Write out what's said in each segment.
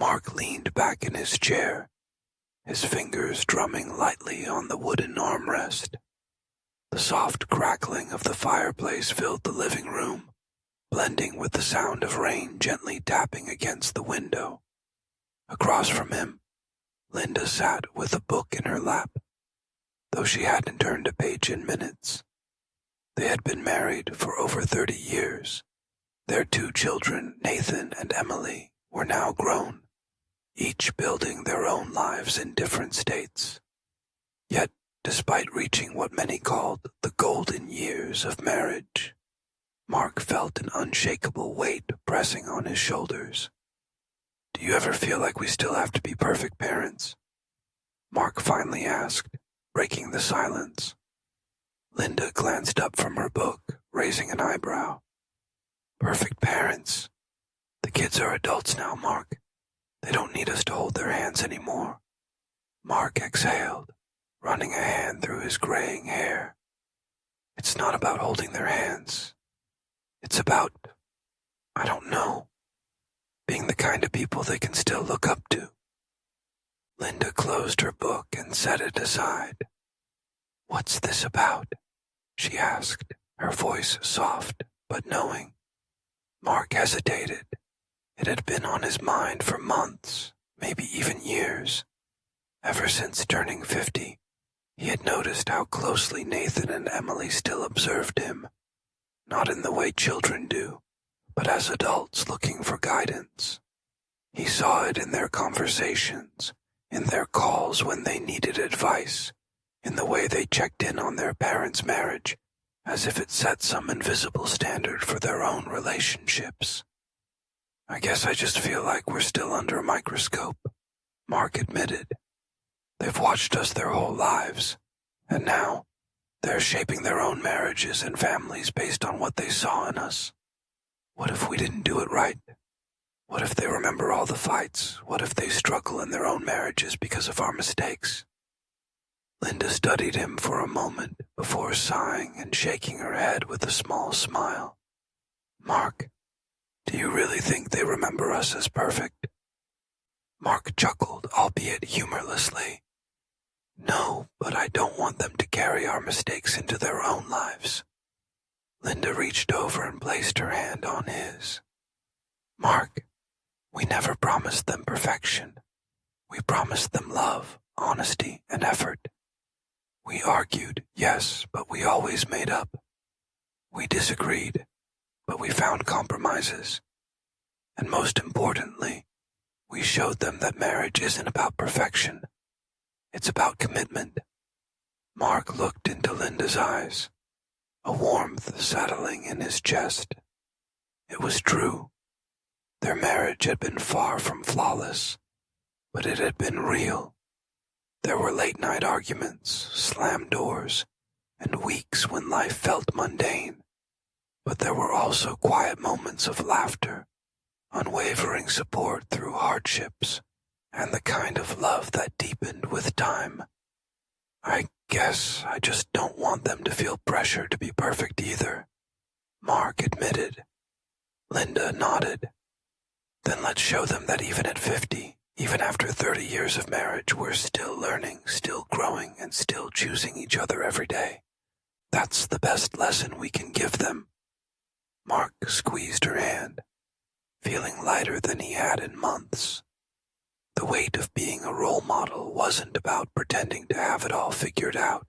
Mark leaned back in his chair, his fingers drumming lightly on the wooden armrest. The soft crackling of the fireplace filled the living room, blending with the sound of rain gently tapping against the window. Across from him, Linda sat with a book in her lap, though she hadn't turned a page in minutes. They had been married for over 30 years. Their 2 children, Nathan and Emily, were now grown, each building their own lives in different states. Yet, despite reaching what many called the golden years of marriage, Mark felt an unshakable weight pressing on his shoulders. "Do you ever feel like we still have to be perfect parents?" Mark finally asked, breaking the silence. Linda glanced up from her book, raising an eyebrow. "Perfect parents? The kids are adults now, Mark. They don't need us to hold their hands anymore." Mark exhaled, running a hand through his graying hair. "It's not about holding their hands. It's about, I don't know, being the kind of people they can still look up to." Linda closed her book and set it aside. "What's this about?" she asked, her voice soft but knowing. Mark hesitated. It had been on his mind for months, maybe even years. Ever since turning 50, he had noticed how closely Nathan and Emily still observed him, not in the way children do, but as adults looking for guidance. He saw it in their conversations, in their calls when they needed advice, in the way they checked in on their parents' marriage, as if it set some invisible standard for their own relationships. "I guess I just feel like we're still under a microscope," Mark admitted. "They've watched us their whole lives, and now they're shaping their own marriages and families based on what they saw in us. What if we didn't do it right? What if they remember all the fights? What if they struggle in their own marriages because of our mistakes?" Linda studied him for a moment before sighing and shaking her head with a small smile. "Mark, do you really think they remember us as perfect?" Mark chuckled, albeit humorlessly. "No, but I don't want them to carry our mistakes into their own lives." Linda reached over and placed her hand on his. "Mark, we never promised them perfection. We promised them love, honesty, and effort. We argued, yes, but we always made up. We disagreed, but we found compromises. And most importantly, we showed them that marriage isn't about perfection. It's about commitment." Mark looked into Linda's eyes, a warmth settling in his chest. It was true. Their marriage had been far from flawless, but it had been real. There were late-night arguments, slammed doors, and weeks when life felt mundane. But there were also quiet moments of laughter, unwavering support through hardships, and the kind of love that deepened with time. "I guess I just don't want them to feel pressure to be perfect either," Mark admitted. Linda nodded. "Then let's show them that even at 50, even after 30 years of marriage, we're still learning, still growing, and still choosing each other every day. That's the best lesson we can give them." Mark squeezed her hand, feeling lighter than he had in months. The weight of being a role model wasn't about pretending to have it all figured out.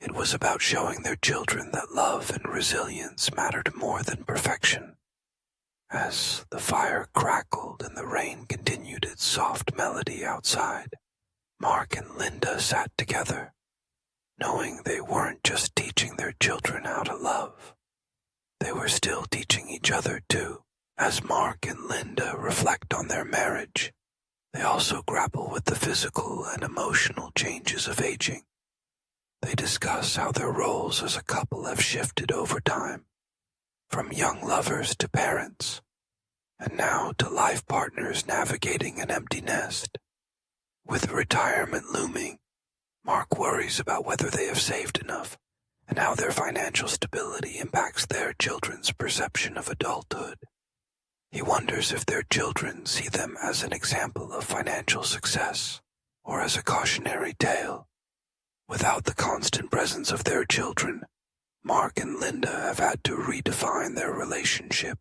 It was about showing their children that love and resilience mattered more than perfection. As the fire crackled and the rain continued its soft melody outside, Mark and Linda sat together, knowing they weren't just teaching their children how to love. They were still teaching each other too. As Mark and Linda reflect on their marriage, they also grapple with the physical and emotional changes of aging. They discuss how their roles as a couple have shifted over time, from young lovers to parents, and now to life partners navigating an empty nest. With retirement looming, Mark worries about whether they have saved enough and how their financial stability impacts their children's perception of adulthood. He wonders if their children see them as an example of financial success or as a cautionary tale. Without the constant presence of their children, Mark and Linda have had to redefine their relationship.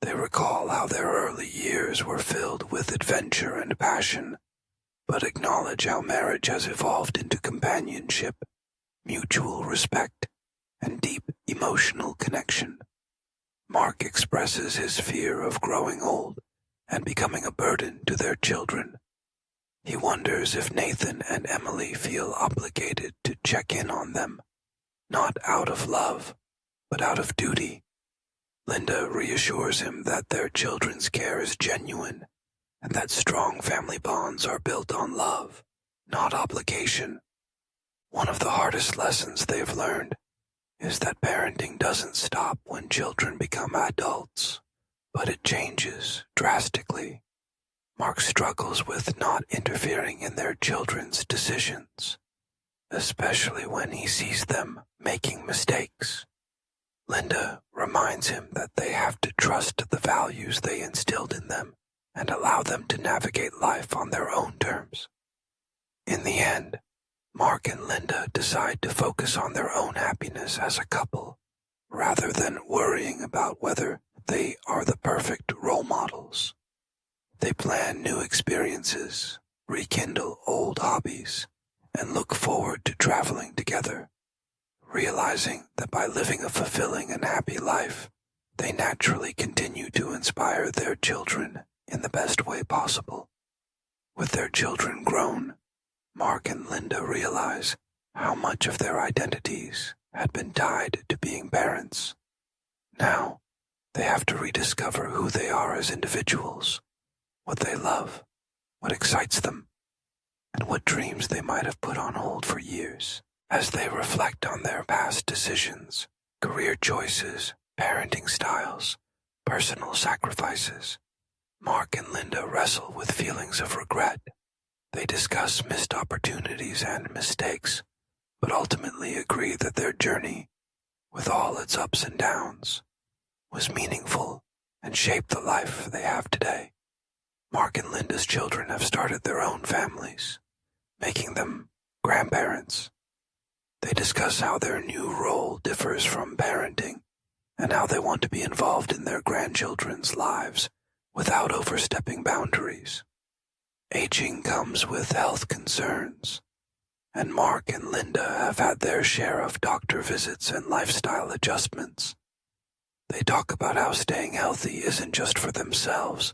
They recall how their early years were filled with adventure and passion, but acknowledge how marriage has evolved into companionship, mutual respect, and deep emotional connection. Mark expresses his fear of growing old and becoming a burden to their children. He wonders if Nathan and Emily feel obligated to check in on them, not out of love, but out of duty. Linda reassures him that their children's care is genuine and that strong family bonds are built on love, not obligation. One of the hardest lessons they've learned is that parenting doesn't stop when children become adults, but it changes drastically. Mark struggles with not interfering in their children's decisions, especially when he sees them making mistakes. Linda reminds him that they have to trust the values they instilled in them and allow them to navigate life on their own terms. In the end, Mark and Linda decide to focus on their own happiness as a couple, rather than worrying about whether they are the perfect role models. They plan new experiences, rekindle old hobbies, and look forward to traveling together, realizing that by living a fulfilling and happy life, they naturally continue to inspire their children in the best way possible. With their children grown, Mark and Linda realize how much of their identities had been tied to being parents. Now, they have to rediscover who they are as individuals, what they love, what excites them, and what dreams they might have put on hold for years. As they reflect on their past decisions, career choices, parenting styles, personal sacrifices, Mark and Linda wrestle with feelings of regret. They discuss missed opportunities and mistakes, but ultimately agree that their journey, with all its ups and downs, was meaningful and shaped the life they have today. Mark and Linda's children have started their own families, making them grandparents. They discuss how their new role differs from parenting and how they want to be involved in their grandchildren's lives without overstepping boundaries. Aging comes with health concerns, and Mark and Linda have had their share of doctor visits and lifestyle adjustments. They talk about how staying healthy isn't just for themselves,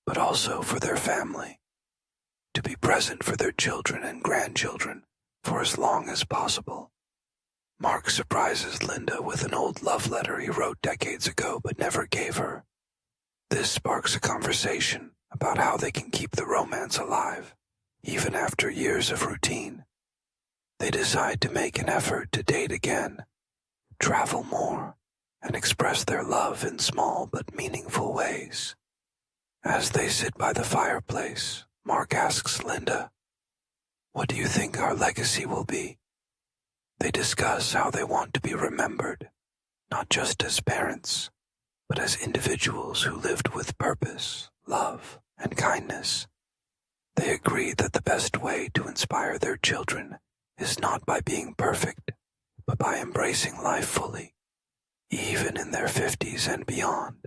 but also for their family, to be present for their children and grandchildren for as long as possible. Mark surprises Linda with an old love letter he wrote decades ago but never gave her. This sparks a conversation about how they can keep the romance alive, even after years of routine. They decide to make an effort to date again, travel more, and express their love in small but meaningful ways. As they sit by the fireplace, Mark asks Linda, "What do you think our legacy will be?" They discuss how they want to be remembered, not just as parents, but as individuals who lived with purpose, love, and kindness. They agree that the best way to inspire their children is not by being perfect, but by embracing life fully, even in their 50s and beyond.